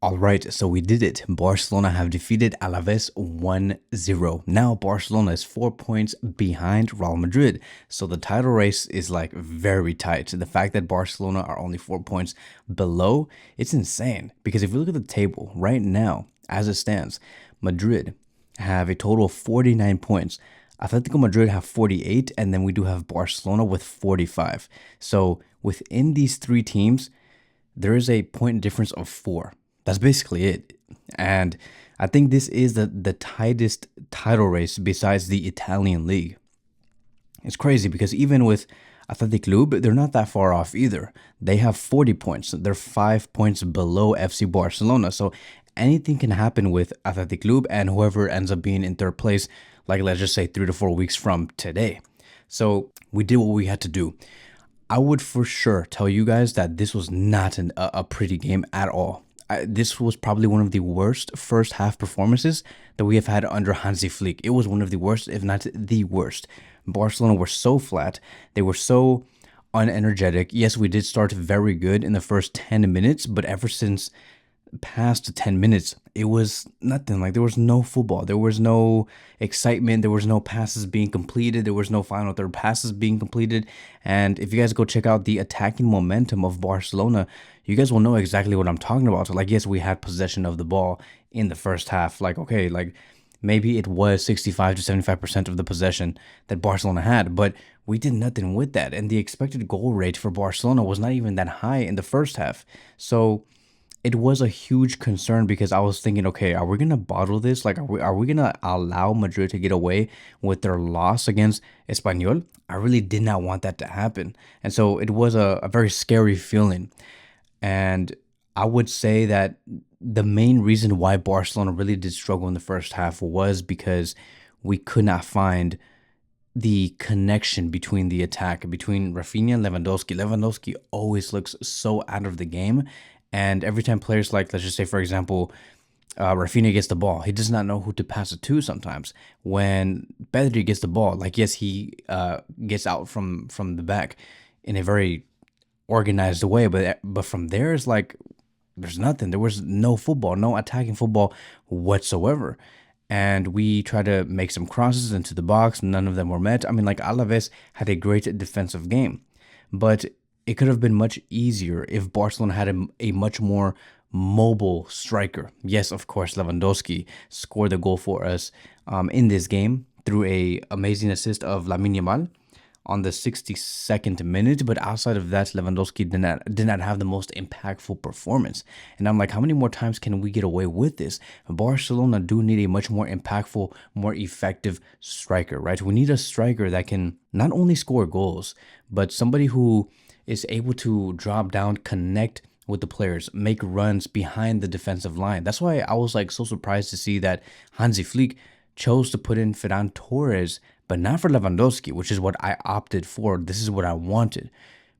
All right, so we did it. Barcelona have defeated Alaves 1-0. Now Barcelona is 4 points behind Real Madrid. So the title race is like very tight. The fact that Barcelona are only 4 points below, it's insane. Because if you look at the table right now, as it stands, Madrid have a total of 49 points. Atletico Madrid have 48, and then we do have Barcelona with 45. So within these three teams, there is a point difference of 4. That's basically it. And I think this is the tightest title race besides the Italian league. It's crazy because even with Athletic Club, they're not that far off either. They have 40 points. They're 5 points below FC Barcelona. So anything can happen with Athletic Club and whoever ends up being in third place, like let's just say 3 to 4 weeks from today. So we did what we had to do. I would for sure tell you guys that this was not a pretty game at all. This was probably one of the worst first half performances that we have had under Hansi Flick. It was one of the worst, if not the worst. Barcelona were so flat. They were so unenergetic. Yes, we did start very good in the first 10 minutes, but ever since past 10 minutes, it was nothing. Like there was no football. There was no excitement. There was no passes being completed. There was no final third passes being completed. And if you guys go check out the attacking momentum of Barcelona, you guys will know exactly what I'm talking about. So like, yes, we had possession of the ball in the first half. Like, okay, like maybe it was 65 to 75% of the possession that Barcelona had, but we did nothing with that. And the expected goal rate for Barcelona was not even that high in the first half. So it was a huge concern because I was thinking, okay, are we gonna bottle this? Like, are we gonna allow Madrid to get away with their loss against Espanyol? I really did not want that to happen, and so it was a very scary feeling. And I would say that the main reason why Barcelona really did struggle in the first half was because we could not find the connection between the attack between Rafinha and Lewandowski. Lewandowski always looks so out of the game, and every time players like, let's just say, for example, Rafinha gets the ball, he does not know who to pass it to. Sometimes when Pedri gets the ball, like yes, he gets out from the back in a very organized way, but from there is like there's nothing. There was no football, no attacking football whatsoever. And we tried to make some crosses into the box. None of them were met. I mean, like Alaves had a great defensive game, but it could have been much easier if Barcelona had a much more mobile striker. Yes, of course, Lewandowski scored the goal for us in this game through a amazing assist of Lamine Yamal on the 62nd minute, but outside of that, Lewandowski did not have the most impactful performance. And I'm like, how many more times can we get away with this? Barcelona do need a much more impactful, more effective striker, right? We need a striker that can not only score goals, but somebody who is able to drop down, connect with the players, make runs behind the defensive line. That's why I was like so surprised to see that Hansi Flick chose to put in Ferran Torres, but not for Lewandowski, which is what I opted for. This is what I wanted,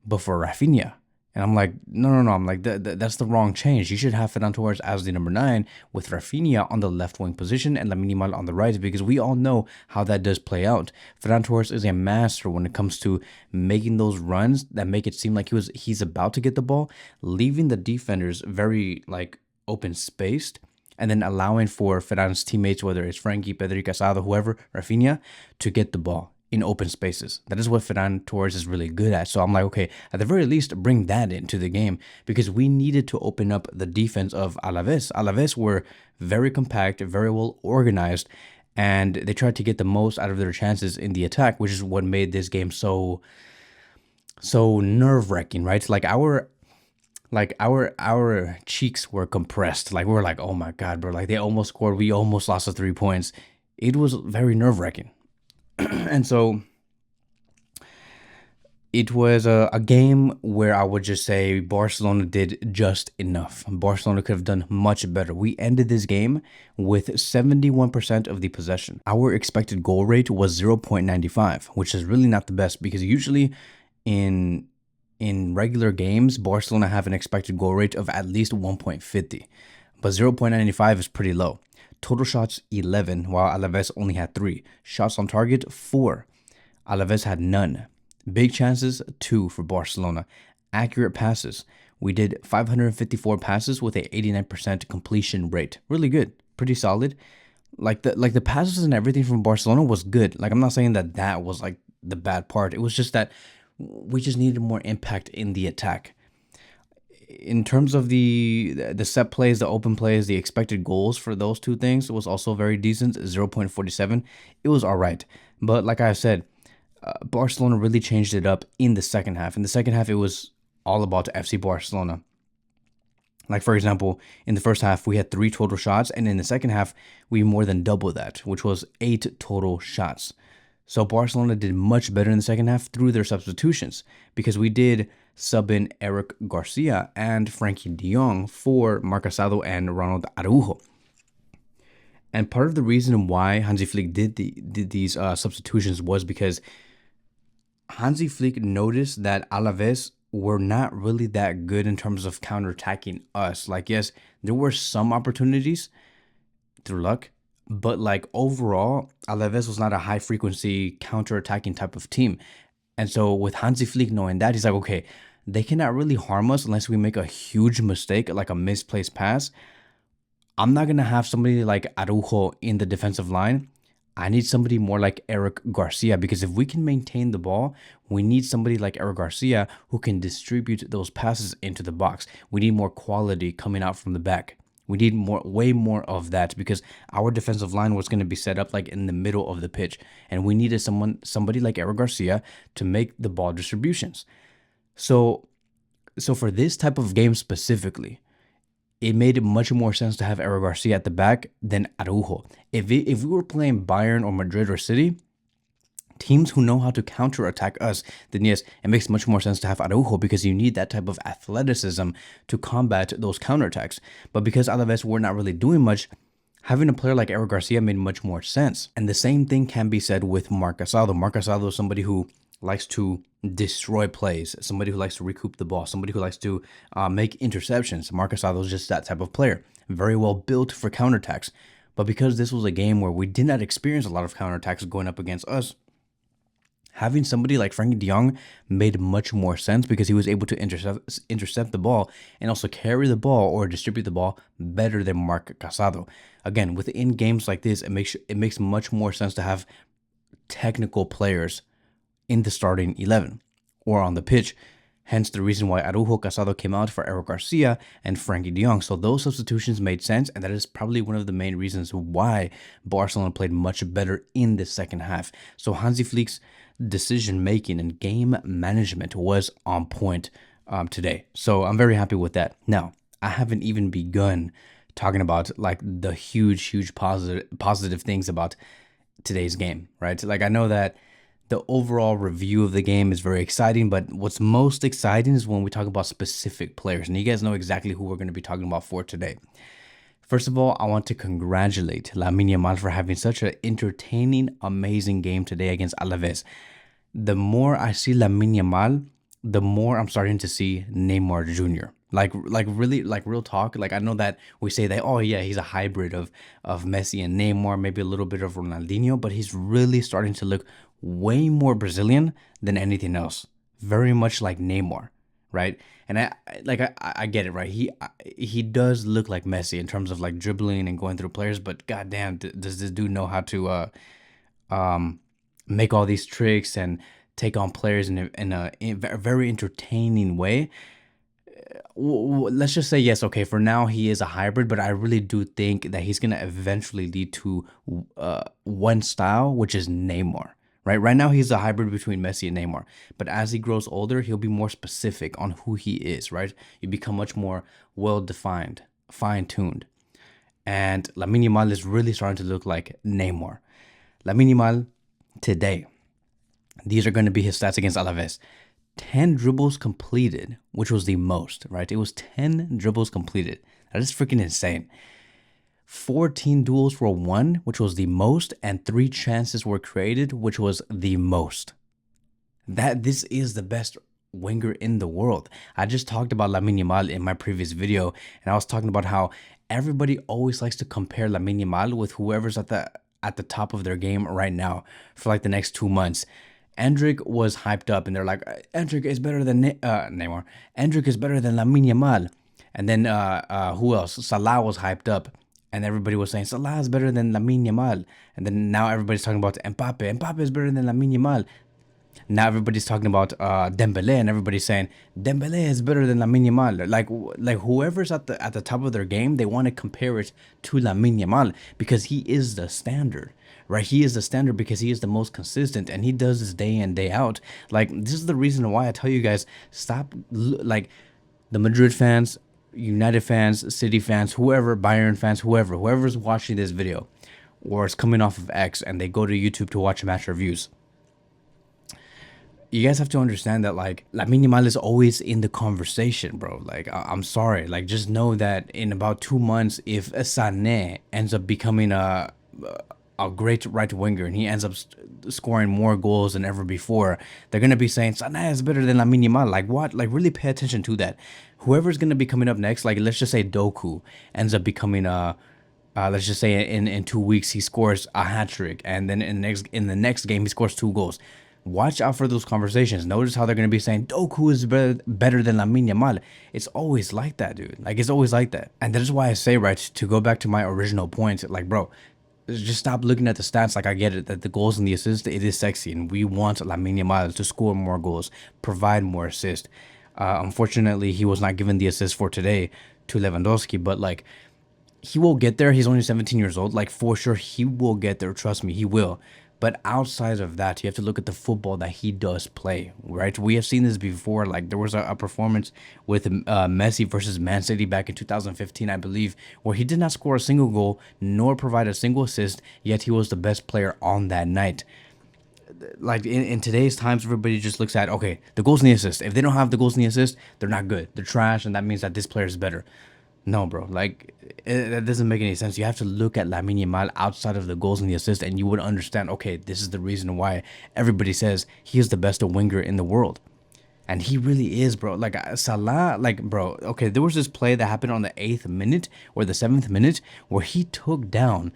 but for Rafinha. And I'm like, no. I'm like, that's the wrong change. You should have Ferran Torres as the number 9 with Rafinha on the left wing position and Lamine Yamal on the right, because we all know how that does play out. Ferran Torres is a master when it comes to making those runs that make it seem like he's about to get the ball, leaving the defenders very like open spaced, and then allowing for Ferran's teammates, whether it's Frankie, Pedri, Casado, whoever, Rafinha, to get the ball in open spaces. That is what Ferran Torres is really good at. So I'm like, okay, at the very least, bring that into the game, because we needed to open up the defense of Alaves. Alaves were very compact, very well organized, and they tried to get the most out of their chances in the attack, which is what made this game so nerve-wracking, right? Our cheeks were compressed. Like we were like, oh my God, bro, like they almost scored. We almost lost the 3 points. It was very nerve-wracking. And so it was a game where I would just say Barcelona did just enough. Barcelona could have done much better. We ended this game with 71% of the possession. Our expected goal rate was 0.95, which is really not the best, because usually in regular games, Barcelona have an expected goal rate of at least 1.50, but 0.95 is pretty low. Total shots 11, while Alaves only had 3. Shots on target 4. Alaves had none. Big chances 2 for Barcelona. Accurate passes We did 554 passes with a 89% completion rate. Really good, pretty solid. Like the passes and everything from Barcelona was good. Like, I'm not saying that was like the bad part. It was just that we just needed more impact in the attack. In terms of the set plays, the open plays, the expected goals for those two things was also very decent, 0.47. It was all right. But like I said, Barcelona really changed it up in the second half. In the second half, it was all about FC Barcelona. Like, for example, in the first half, we had 3 total shots, and in the second half, we more than doubled that, which was 8 total shots. So Barcelona did much better in the second half through their substitutions, because we did sub in Eric Garcia and Frankie de Jong for Marc Casado and Ronald Araujo. And part of the reason why Hansi Flick did these substitutions was because Hansi Flick noticed that Alavés were not really that good in terms of counterattacking us. Like, yes, there were some opportunities through luck, but like overall, Alavés was not a high frequency counterattacking type of team. And so with Hansi Flick knowing that, he's like, okay, they cannot really harm us unless we make a huge mistake, like a misplaced pass. I'm not going to have somebody like Araujo in the defensive line. I need somebody more like Eric Garcia, because if we can maintain the ball, we need somebody like Eric Garcia who can distribute those passes into the box. We need more quality coming out from the back. We need way more of that, because our defensive line was going to be set up like in the middle of the pitch, and we needed somebody like Eric Garcia to make the ball distributions. So for this type of game specifically, it made much more sense to have Eric Garcia at the back than Araujo. If we were playing Bayern or Madrid or City, teams who know how to counterattack us, then yes, it makes much more sense to have Araujo, because you need that type of athleticism to combat those counterattacks. But because Alavés were not really doing much, having a player like Eric Garcia made much more sense. And the same thing can be said with Marc Casado. Marc Casado is somebody who likes to destroy plays, somebody who likes to recoup the ball, somebody who likes to make interceptions. Marc Casado is just that type of player, very well built for counterattacks. But because this was a game where we did not experience a lot of counterattacks going up against us, having somebody like Frankie de Jong made much more sense, because he was able to intercept the ball and also carry the ball or distribute the ball better than Marc Casado. Again, within games like this, it makes much more sense to have technical players in the starting 11 or on the pitch. Hence the reason why Araujo, Casado came out for Eric Garcia and Frankie de Jong. So those substitutions made sense, and that is probably one of the main reasons why Barcelona played much better in the second half. So Hansi Flick's decision making and game management was on point today. So I'm very happy with that. Now, I haven't even begun talking about like the huge positive things about today's game, right? Like, I know that the overall review of the game is very exciting, but what's most exciting is when we talk about specific players, and you guys know exactly who we're going to be talking about for today. First of all, I want to congratulate Lamine Yamal for having such an entertaining, amazing game today against Alaves. The more I see Lamine Yamal, the more I'm starting to see Neymar Jr. Like really, like real talk. Like, I know that we say that, oh yeah, he's a hybrid of Messi and Neymar, maybe a little bit of Ronaldinho, but he's really starting to look way more Brazilian than anything else. Very much like Neymar, right? And I get it, right? He does look like Messi in terms of like dribbling and going through players, but goddamn, does this dude know how to make all these tricks and take on players in a very entertaining way. Let's just say yes, okay, for now he is a hybrid, but I really do think that he's going to eventually lead to one style, which is Neymar. Right now he's a hybrid between Messi and Neymar, but as he grows older, he'll be more specific on who he is, right? You become much more well-defined, fine-tuned. And Lamine Yamal is really starting to look like Neymar. Lamine Yamal today, these are going to be his stats against Alaves. 10 dribbles completed, which was the most, right? It was 10 dribbles completed. That is freaking insane. 14 duels were won, which was the most, and 3 chances were created, which was the most. This is the best winger in the world. I just talked about Lamine Yamal in my previous video, and I was talking about how everybody always likes to compare Lamine Yamal with whoever's at the top of their game right now for like the next 2 months. Endrick was hyped up, and they're like, Endrick is better than Neymar. Endrick is better than Lamine Yamal. And then who else? Salah was hyped up, and everybody was saying Salah is better than Lamine Yamal. And then now everybody's talking about Mbappe. Mbappe is better than Lamine Yamal. Now everybody's talking about Dembele, and everybody's saying Dembele is better than Lamine Yamal. Like whoever's at the top of their game, they want to compare it to Lamine Yamal because he is the standard, right? He is the standard because he is the most consistent, and he does this day in day out. Like, this is the reason why I tell you guys, stop like the Madrid fans, United fans, City fans, whoever, Bayern fans, whoever's watching this video or is coming off of X and they go to YouTube to watch match reviews. You guys have to understand that, like, Lamine Yamal is always in the conversation, bro. Like, I'm sorry. Like, just know that in about 2 months, if Sané ends up becoming a great right winger and he ends up scoring more goals than ever before, they're going to be saying Sané is better than Lamine Yamal. Like, what? Like, really pay attention to that. Whoever's going to be coming up next, like, let's just say Doku ends up becoming let's just say in 2 weeks he scores a hat trick, and then in the next game he scores 2 goals. Watch out for those conversations. Notice how they're going to be saying Doku is better than Lamine Yamal. It's always like that, dude. Like, it's always like that. And that is why I say, right, to go back to my original point, like, bro, just stop looking at the stats. Like, I get it that the goals and the assists, it is sexy, and we want Lamine Yamal to score more goals, provide more assists. Unfortunately, he was not given the assist for today to Lewandowski, but, like, he will get there. He's only 17 years old. Like, for sure, he will get there. Trust me, he will. But outside of that, you have to look at the football that he does play, right? We have seen this before. Like, there was a performance with Messi versus Man City back in 2015, I believe, where he did not score a single goal nor provide a single assist, yet he was the best player on that night. Like, in today's times, everybody just looks at, okay, the goals and the assist. If they don't have the goals and the assist, they're not good. They're trash, and that means that this player is better. No, bro. Like, that doesn't make any sense. You have to look at Lamine Yamal outside of the goals and the assists, and you would understand, okay, this is the reason why everybody says he is the best winger in the world. And he really is, bro. Like, Salah, like, bro, okay, there was this play that happened on the 8th minute or the 7th minute where he took down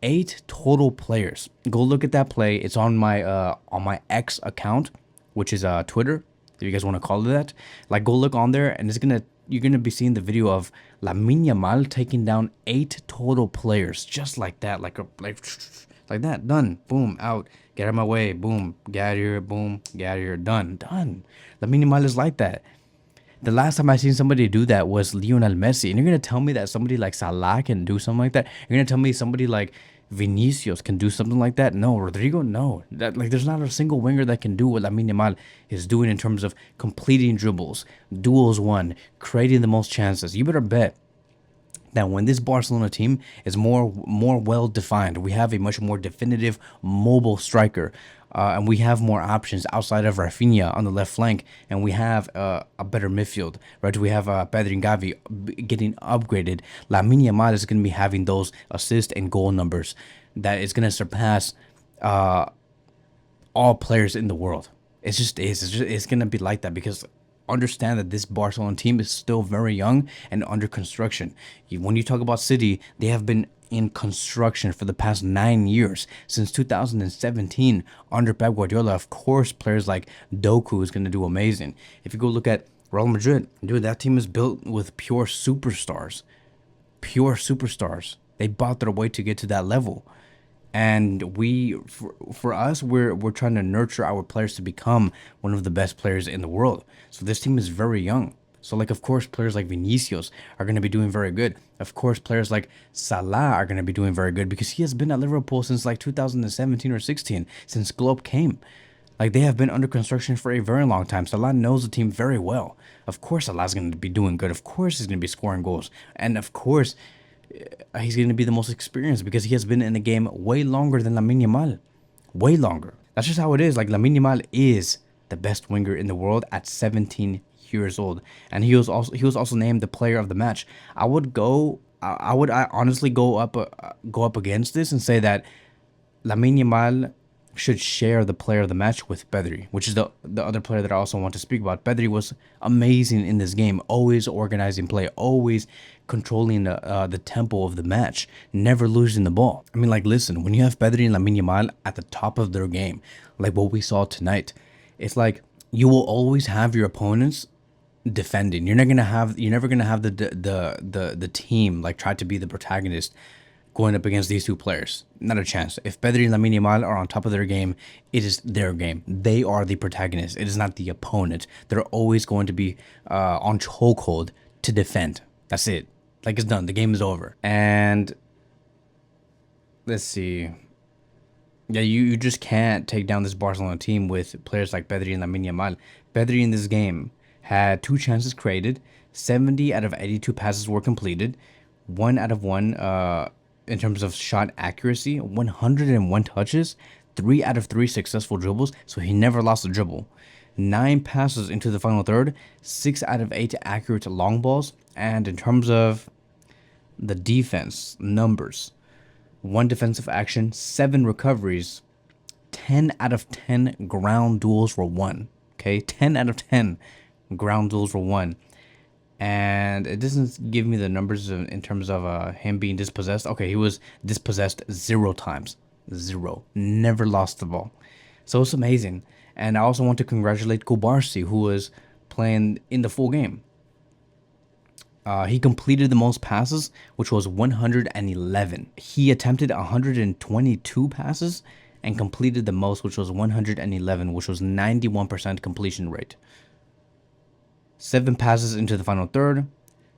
8 total players. Go look at that play. It's on my X account, which is Twitter, if you guys want to call it that. Like, go look on there, and you're gonna be seeing the video of Lamine Yamal taking down 8 total players, just like that, like that. Done. Boom. Out. Get out of my way. Boom. Get out of here. Boom. Get out of here. Done. Lamine Yamal is like that. The last time I seen somebody do that was Lionel Messi, and you're gonna tell me that somebody like Salah can do something like that? You're gonna tell me somebody like Vinicius can do something like that? No. Rodrigo, no. That, like, there's not a single winger that can do what Lamine Yamal is doing in terms of completing dribbles, duels won, creating the most chances. You better bet that when this Barcelona team is more well defined, we have a much more definitive mobile striker, and we have more options outside of Rafinha on the left flank, and we have a better midfield, right? We have Pedri and Gavi getting upgraded. Lamine Yamal is going to be having those assist and goal numbers that is going to surpass all players in the world. It's going to be like that because understand that this Barcelona team is still very young and under construction. When you talk about City, they have been in construction for the past 9 years, since 2017 under Pep Guardiola. Of course, players like Doku is going to do amazing. If you go look at Real Madrid, dude, that team is built with pure superstars. They bought their way to get to that level. And for us, we're trying to nurture our players to become one of the best players in the world. So this team is very young. So, like, of course, players like Vinicius are going to be doing very good. Of course, players like Salah are going to be doing very good because he has been at Liverpool since like 2017 or 16, since Klopp came. Like, they have been under construction for a very long time. Salah knows the team very well. Of course, Salah's going to be doing good. Of course, he's going to be scoring goals. And of course, he's going to be the most experienced because he has been in the game way longer than Lamine Yamal. Way longer. That's just how it is. Like, Lamine Yamal is the best winger in the world at 17 years old, and he was also named the player of the match. I honestly go up against this and say that Lamine Yamal should share the player of the match with Pedri, which is the other player that I also want to speak about. Pedri was amazing in this game, always organizing play, always controlling the tempo of the match, never losing the ball. I mean, like, listen, when you have Pedri and Lamine Yamal at the top of their game, like what we saw tonight, it's like you will always have your opponents defending. You're never gonna have the team like try to be the protagonist going up against these two players. Not a chance. If Pedri and Lamine Yamal are on top of their game, it is their game. They are the protagonist. It is not the opponent. They're always going to be on chokehold to defend. That's it. Like, it's done. The game is over. And let's see. Yeah, you just can't take down this Barcelona team with players like Pedri and Lamine Yamal. Pedri in this game had 2 chances created, 70 out of 82 passes were completed, 1 out of 1 in terms of shot accuracy, 101 touches, 3 out of 3 successful dribbles, so he never lost a dribble. 9 passes into the final third, 6 out of 8 accurate long balls, and in terms of the defense numbers, 1 defensive action, 7 recoveries, 10 out of 10 ground duels were won. Okay, 10 out of 10 ground duels were won. And it doesn't give me the numbers in terms of him being dispossessed. Okay, he was dispossessed 0 times. 0. Never lost the ball. So it's amazing. And I also want to congratulate Kubarsi, who was playing in the full game. He completed the most passes, which was 111. He attempted 122 passes and completed the most, which was 111, which was 91% completion rate. 7 passes into the final third,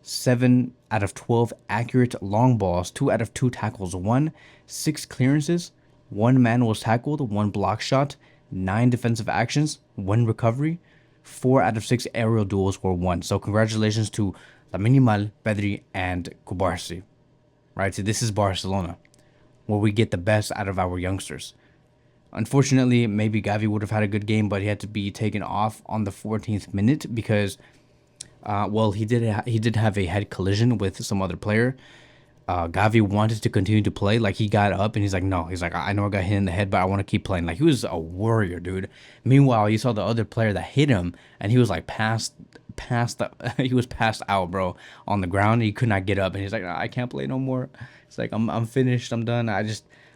7 out of 12 accurate long balls, 2 out of 2 tackles won, 6 clearances, 1 man was tackled, 1 block shot, 9 defensive actions, 1 recovery, 4 out of 6 aerial duels were won. So congratulations to Lamine Yamal, Pedri, and Kubarsi. Right, so this is Barcelona, where we get the best out of our youngsters. Unfortunately, maybe Gavi would have had a good game, but he had to be taken off on the 14th minute because, well, he did have a head collision with some other player. Gavi wanted to continue to play. Like, he got up and he's like, no. He's like, I know I got hit in the head, but I want to keep playing. Like, he was a warrior, dude. Meanwhile, you saw the other player that hit him, and he was like he was passed out, bro, on the ground. He could not get up, and he's like, I can't play no more. It's like, I'm finished. I'm done.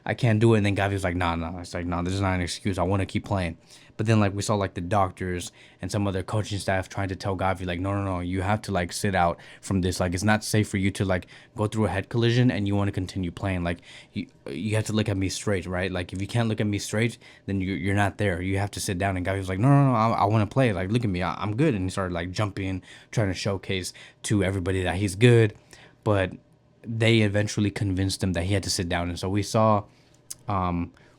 I can't do it. And then Gavi was like, nah. It's like, nah, this is not an excuse. I want to keep playing. But then, like, we saw, like, the doctors and some other coaching staff trying to tell Gavi, like, no, you have to, like, sit out from this. Like, it's not safe for you to, like, go through a head collision and you want to continue playing. Like, you have to look at me straight, right? Like, if you can't look at me straight, then you're not there. You have to sit down. And Gavi was like, no, I want to play. Like, look at me. I'm good. And he started, like, jumping, trying to showcase to everybody that he's good. But they eventually convinced him that he had to sit down. And so we saw...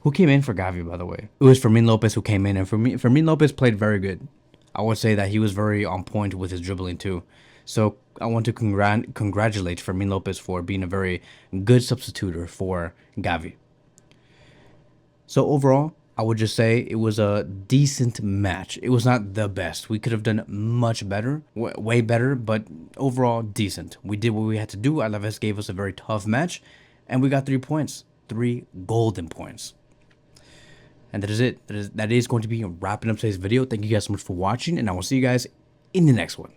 who came in for Gavi, by the way? It was Fermin Lopez who came in, and Fermin Lopez played very good. I would say that he was very on point with his dribbling too. So I want to congratulate Fermin Lopez for being a very good substituter for Gavi. So overall, I would just say it was a decent match. It was not the best. We could have done much better, way better, but overall decent. We did what we had to do. Alaves gave us a very tough match, and we got 3 points. 3 golden points. And that is it. That is going to be wrapping up today's video. Thank you guys so much for watching, and I will see you guys in the next one.